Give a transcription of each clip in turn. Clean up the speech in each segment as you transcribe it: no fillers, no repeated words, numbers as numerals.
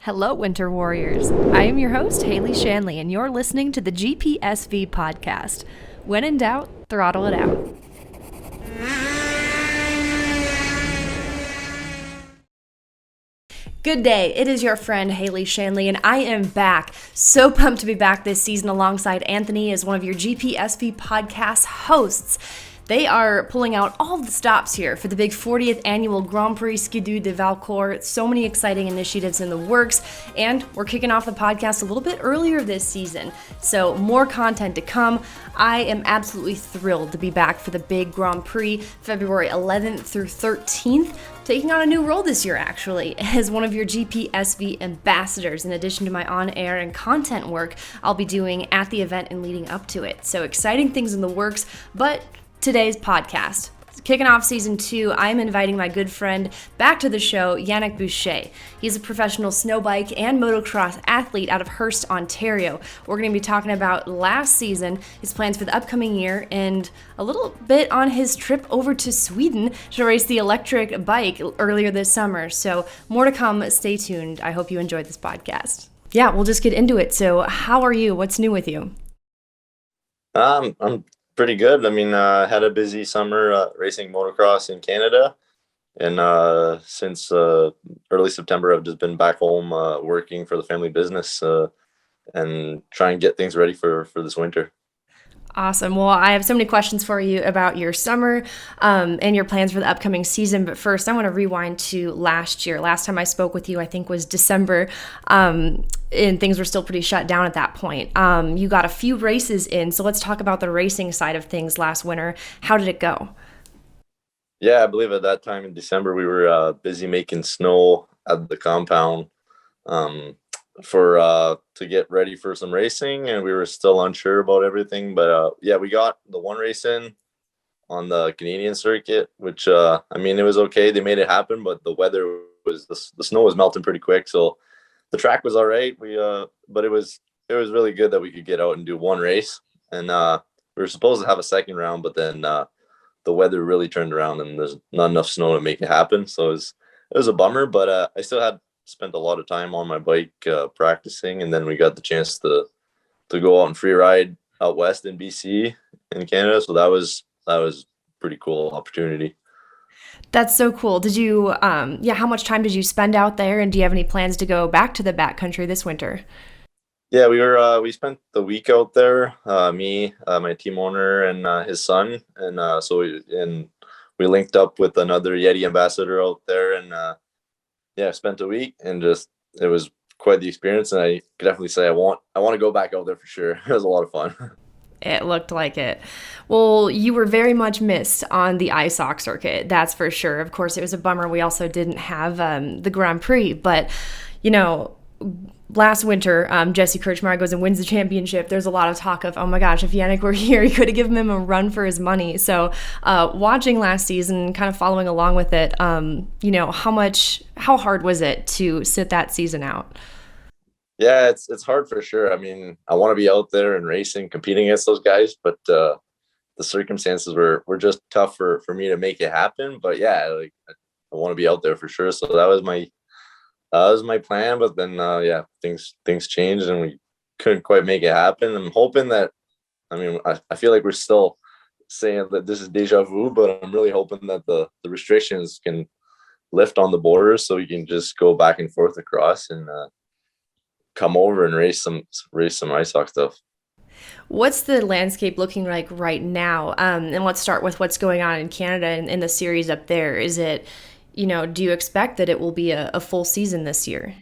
Hello, Winter Warriors. I am your host, Haley Shanley, and you're listening to the GPSV podcast. When in doubt, throttle it out. Good day. It is your friend, Haley Shanley, and I am back. So pumped to be back this season alongside Anthony as one of your GPSV podcast hosts. They are pulling out all the stops here for the big 40th annual Grand Prix Skidoo de Valcourt. So many exciting initiatives in the works, and we're kicking off the podcast a little bit earlier this season. So more content to come. I am absolutely thrilled to be back for the big Grand Prix, February 11th through 13th. Taking on a new role this year, actually, as one of your GPSV ambassadors, in addition to my on-air and content work I'll be doing at the event and leading up to it. So exciting things in the works, but today's podcast. Kicking off season 2, I'm inviting my good friend back to the show, Yanick Boucher. He's a professional snowbike and motocross athlete out of Hearst, Ontario. We're going to be talking about last season, his plans for the upcoming year, and a little bit on his trip over to Sweden to race the electric bike earlier this summer. So more to come. Stay tuned. I hope you enjoyed this podcast. Yeah, we'll just get into it. So how are you? What's new with you? I'm pretty good. I mean, had a busy summer racing motocross in Canada, and since early September, I've just been back home working for the family business and trying to get things ready for this winter. Awesome. Well, I have so many questions for you about your summer and your plans for the upcoming season. But first, I want to rewind to last year. Last time I spoke with you, I think, was December, and things were still pretty shut down at that point. You got a few races in, so let's talk about the racing side of things last winter. How did it go? Yeah, I believe at that time in December, we were busy making snow at the compound for to get ready for some racing, and we were still unsure about everything. But yeah, we got the one race in on the Canadian circuit, which I mean, it was okay. They made it happen, but the weather was the snow was melting pretty quick, so the track was all right. But it was really good that we could get out and do one race, and we were supposed to have a second round, but then the weather really turned around, and there's not enough snow to make it happen. So it was a bummer, but I still had spent a lot of time on my bike practicing, and then we got the chance to go out and free ride out west in BC in Canada. So that was pretty cool opportunity. That's so cool. Did you, how much time did you spend out there, and do you have any plans to go back to the backcountry this winter? Yeah, we spent the week out there, me, my team owner, and his son, and so we linked up with another Yeti ambassador out there, and yeah, spent a week, and just it was quite the experience, and I could definitely say I want to go back out there for sure. It was a lot of fun. It looked like it. Well, you were very much missed on the ISOC circuit, that's for sure. Of course, it was a bummer we also didn't have the Grand Prix, but, last winter, Jesse Kirchmeier goes and wins the championship. There's a lot of talk of, oh my gosh, if Yanick were here, he could have given him a run for his money. So watching last season, kind of following along with it, how hard was it to sit that season out? Yeah, it's hard for sure. I mean, I want to be out there and racing, competing against those guys, but the circumstances were just tough for me to make it happen. But yeah, like I want to be out there for sure. So that was my plan. But then things changed and we couldn't quite make it happen. I'm hoping that, I mean, I feel like we're still saying that this is deja vu, but I'm really hoping that the restrictions can lift on the borders so we can just go back and forth across and come over and race some ice hockey stuff. What's the landscape looking like right now? And let's start with what's going on in Canada and in the series up there. Is it, do you expect that it will be a full season this year?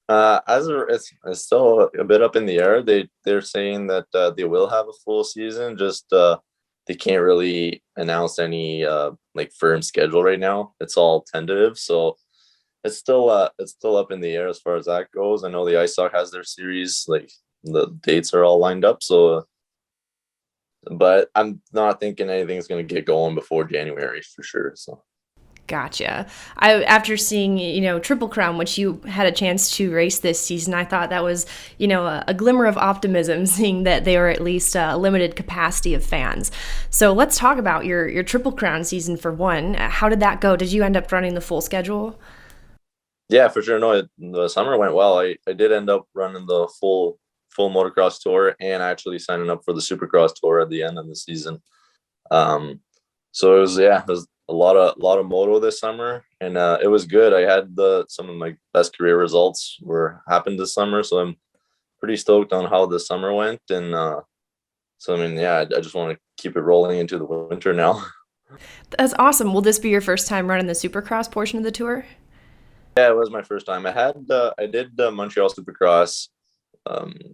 It's still a bit up in the air. They're saying that they will have a full season. Just they can't really announce any like firm schedule right now. It's all tentative, so it's still up in the air as far as that goes. I know the Ice Hockey has their series, like the dates are all lined up. So, but I'm not thinking anything's going to get going before January for sure. So. Gotcha. After seeing, Triple Crown, which you had a chance to race this season, I thought that was, a glimmer of optimism, seeing that they were at least a limited capacity of fans. So let's talk about your Triple Crown season for one. How did that go? Did you end up running the full schedule? Yeah, for sure. No, the summer went well. I did end up running the full motocross tour and actually signing up for the Supercross tour at the end of the season. Um, so it was a lot of moto this summer, and it was good. I had some of my best career results were happened this summer, so I'm pretty stoked on how the summer went. And so I mean, yeah, I just want to keep it rolling into the winter now. That's awesome. Will this be your first time running the Supercross portion of the tour? Yeah, it was my first time. I did Montreal Supercross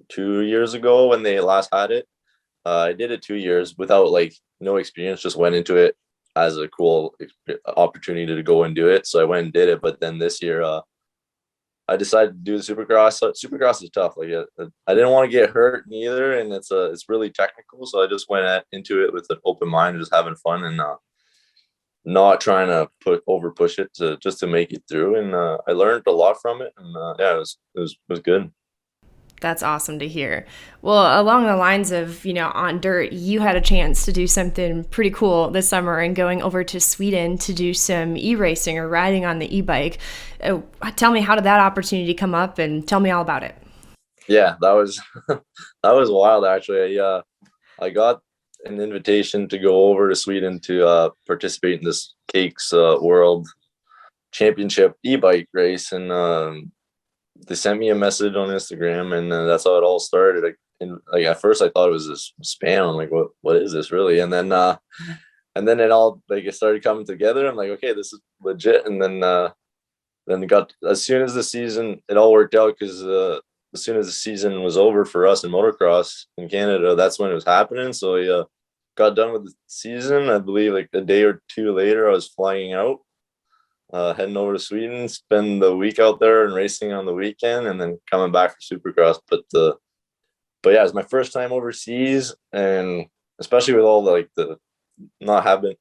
2 years ago when they last had it. I did it 2 years without like no experience, just went into it as a cool opportunity to go and do it. So I went and did it. But then this year, I decided to do the Supercross. So Supercross is tough. Like I didn't want to get hurt neither, and it's really technical. So I just went into it with an open mind, just having fun and not trying to push it to just to make it through. And I learned a lot from it, and yeah, it was good. That's awesome to hear. Well, along the lines of, on dirt, you had a chance to do something pretty cool this summer and going over to Sweden to do some e-racing or riding on the e-bike. Tell me, how did that opportunity come up, and tell me all about it. Yeah, that was that was wild actually. I got an invitation to go over to Sweden to participate in this Cakes World Championship e-bike race, and they sent me a message on Instagram, and that's how it all started. Like at first, I thought it was this spam. I'm like, what is this really? And then it all like it started coming together. I'm like, okay, this is legit. And then it got as soon as the season, it all worked out because as soon as the season was over for us in motocross in Canada, that's when it was happening. So yeah, got done with the season. I believe like a day or two later, I was flying out, heading over to Sweden, spend the week out there and racing on the weekend, and then coming back for Supercross. But yeah, it's my first time overseas, and especially with all the not having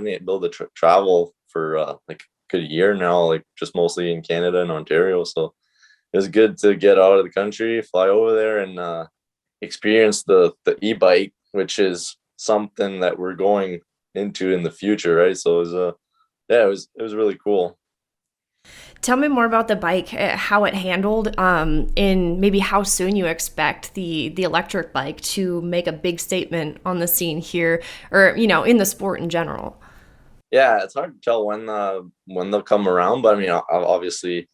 it able to travel for like a good year now, like just mostly in Canada and Ontario. So it was good to get out of the country, fly over there, and experience the e-bike, which is something that we're going into in the future, right? So it was yeah, it was really cool. Tell me more about the bike, how it handled, and maybe how soon you expect the electric bike to make a big statement on the scene here, or in the sport in general. Yeah, it's hard to tell when they'll come around, but I mean, obviously,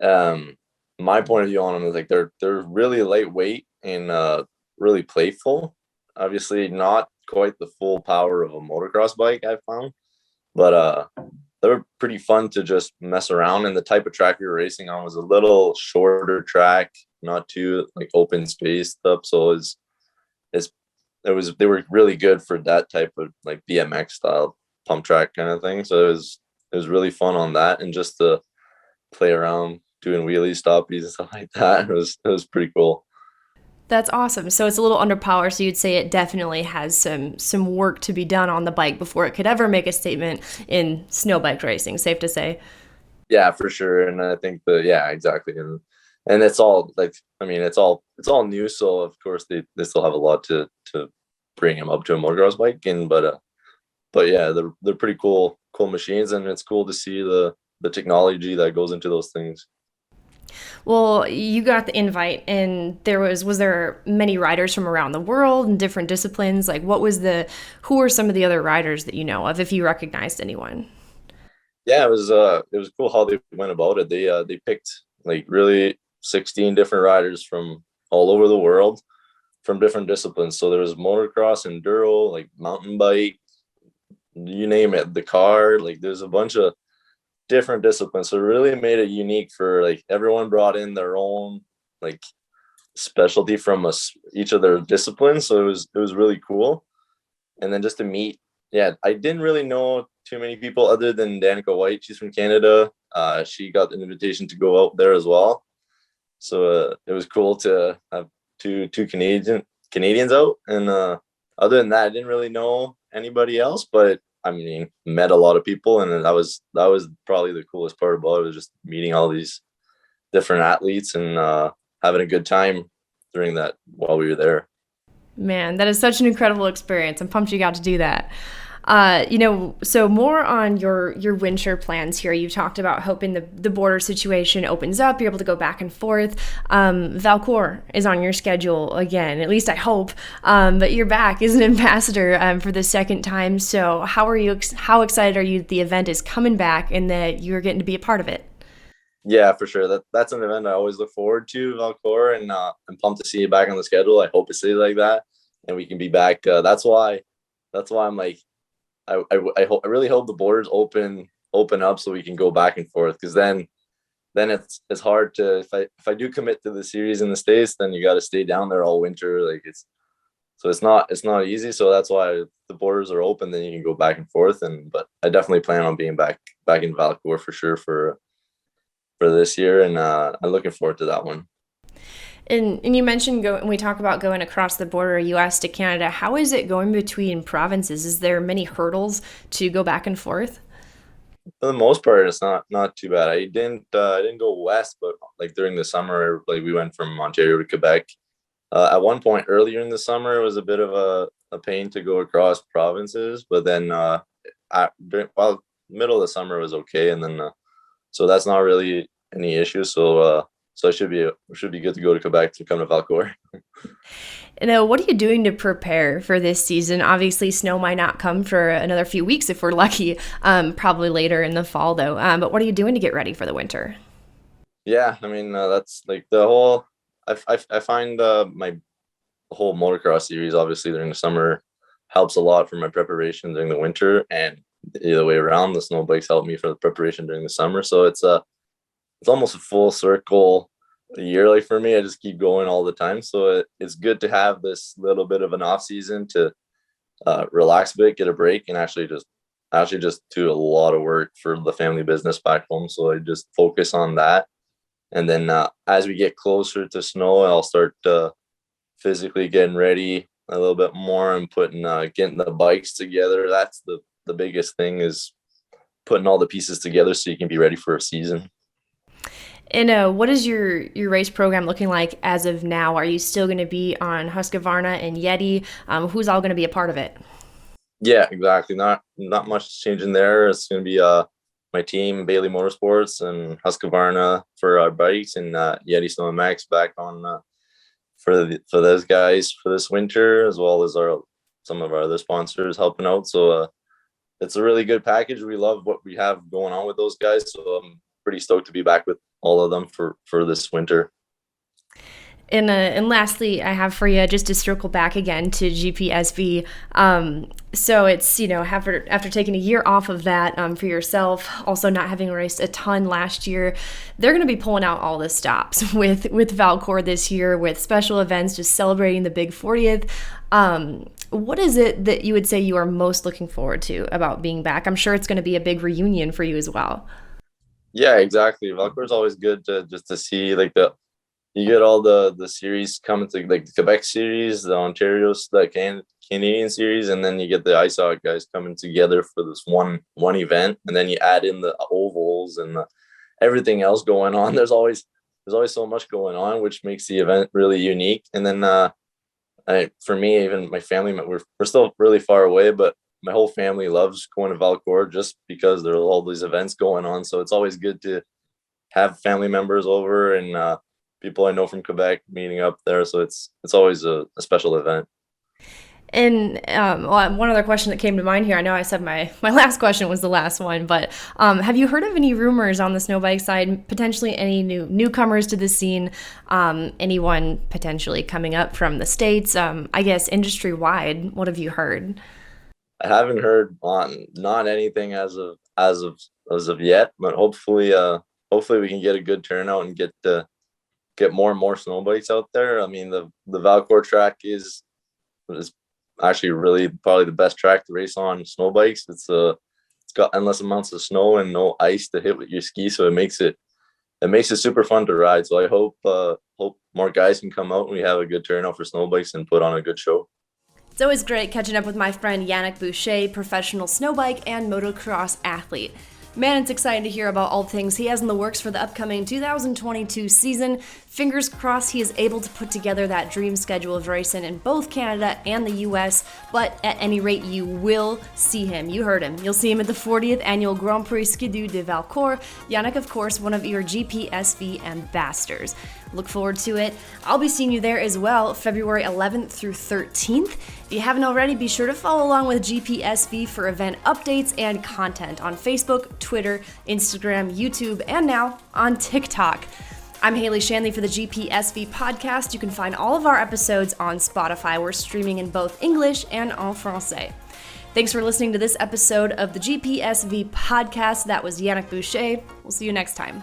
um, my point of view on them is like they're really lightweight and really playful. Obviously, not quite the full power of a motocross bike, I found, but they were pretty fun to just mess around. And the type of track we were racing on was a little shorter track, not too like open space stuff. So it's they were really good for that type of like BMX style pump track kind of thing. So it was really fun on that, and just to play around doing wheelies, stoppies, and stuff like that. It was pretty cool. That's awesome. So it's a little underpowered, so you'd say it definitely has some work to be done on the bike before it could ever make a statement in snow bike racing. Safe to say. Yeah, for sure. And I think yeah, exactly. And it's all like, I mean, it's all new. So of course they still have a lot to bring him up to a motocross bike. And but yeah, they're pretty cool machines, and it's cool to see the technology that goes into those things. Well, you got the invite, and was there many riders from around the world and different disciplines? Like, who are some of the other riders that you know of, if you recognized anyone? Yeah, it was cool how they went about it. They picked like really 16 different riders from all over the world from different disciplines. So there was motocross, enduro, like mountain bike, you name it, the car, like there's a bunch of different disciplines. So it really made it unique for like everyone brought in their own like specialty from us, each of their disciplines. So it was really cool. And then just to meet, yeah, I didn't really know too many people other than Danica White. She's from Canada. She got an invitation to go out there as well. So it was cool to have two Canadians out. And other than that, I didn't really know anybody else, but I mean, met a lot of people, and that was probably the coolest part about it, was just meeting all these different athletes and having a good time during that while we were there. Man, that is such an incredible experience. I'm pumped you got to do that. So more on your winter plans here. You talked about hoping the border situation opens up, you're able to go back and forth. Valcourt is on your schedule again, at least I hope. But you're back as an ambassador for the second time. So how excited are you that the event is coming back and that you're getting to be a part of it? Yeah, for sure. That's an event I always look forward to, Valcourt, and I'm pumped to see it back on the schedule. I hope it stays like that, and we can be back. That's why I'm like, I really hope the borders open up so we can go back and forth. Because then it's hard to, if I do commit to the series in the States, then you got to stay down there all winter. Like it's not easy. So that's why the borders are open. Then you can go back and forth. But I definitely plan on being back in Valcourt for sure for this year, and I'm looking forward to that one. And you mentioned when we talk about going across the border, U.S. to Canada, how is it going between provinces? Is there many hurdles to go back and forth? For the most part, it's not too bad. I didn't go west, but like during the summer, like we went from Ontario to Quebec. At one point earlier in the summer, it was a bit of a pain to go across provinces, but then middle of the summer was okay, and then so that's not really any issue. So it should be good to go to Quebec to come to Valcourt. What are you doing to prepare for this season? Obviously, snow might not come for another few weeks if we're lucky, probably later in the fall, though. But what are you doing to get ready for the winter? Yeah, I mean, that's like the whole. I find my whole motocross series, obviously during the summer, helps a lot for my preparation during the winter, and the other way around. The snow bikes help me for the preparation during the summer. So it's almost a full circle year. Like for me, I just keep going all the time. So it's good to have this little bit of an off season to relax a bit, get a break, and actually just do a lot of work for the family business back home. So I just focus on that. And then as we get closer to snow, I'll start physically getting ready a little bit more and getting the bikes together. That's the biggest thing, is putting all the pieces together so you can be ready for a season. And what is your race program looking like as of now? Are you still going to be on Husqvarna and Yeti? Who's all going to be a part of it? Yeah, exactly. Not much changing there. It's going to be my team, Bailey Motorsports, and Husqvarna for our bikes, and Yeti Snow and Max back on for those guys for this winter, as well as some of our other sponsors helping out. So it's a really good package. We love what we have going on with those guys. So I'm pretty stoked to be back with all of them for this winter. And lastly, I have for you, just to circle back again to GPSV. So it's, after taking a year off of that for yourself, also not having raced a ton last year, they're going to be pulling out all the stops with Valcourt this year, with special events, just celebrating the big 40th. What is it that you would say you are most looking forward to about being back? I'm sure it's going to be a big reunion for you as well. Yeah, exactly. Valcourt's always good to see, like you get all the series coming to, like the Quebec series, the Ontario, the Canadian series, and then you get the ISOC guys coming together for this one event, and then you add in the ovals and everything else going on. There's always so much going on, which makes the event really unique. And then for me, even my family, we're still really far away, but my whole family loves going to Valcourt just because there's all these events going on. So it's always good to have family members over and people I know from Quebec meeting up there. So it's always a special event. And one other question that came to mind here, I know I said my last question was the last one, but have you heard of any rumors on the snow bike side, potentially any newcomers to the scene, anyone potentially coming up from the States, I guess industry-wide? What have you heard? I haven't heard not anything as of yet, but hopefully we can get a good turnout and get more and more snow bikes out there. I mean, the Valcourt track is actually really probably the best track to race on snow bikes. It's got endless amounts of snow and no ice to hit with your ski, so it makes it super fun to ride. So I hope more guys can come out and we have a good turnout for snow bikes and put on a good show. It's always great catching up with my friend Yanick Boucher, professional snowbike and motocross athlete. Man, it's exciting to hear about all things he has in the works for the upcoming 2022 season. Fingers crossed he is able to put together that dream schedule of racing in both Canada and the US, but at any rate, you will see him. You heard him. You'll see him at the 40th Annual Grand Prix Skidoo de Valcourt. Yanick, of course, one of your GPSV ambassadors. Look forward to it. I'll be seeing you there as well, February 11th through 13th. If you haven't already, be sure to follow along with GPSV for event updates and content on Facebook, Twitter, Instagram, YouTube, and now on TikTok. I'm Haley Shanley for the GPSV podcast. You can find all of our episodes on Spotify. We're streaming in both English and en français. Thanks for listening to this episode of the GPSV podcast. That was Yanick Boucher. We'll see you next time.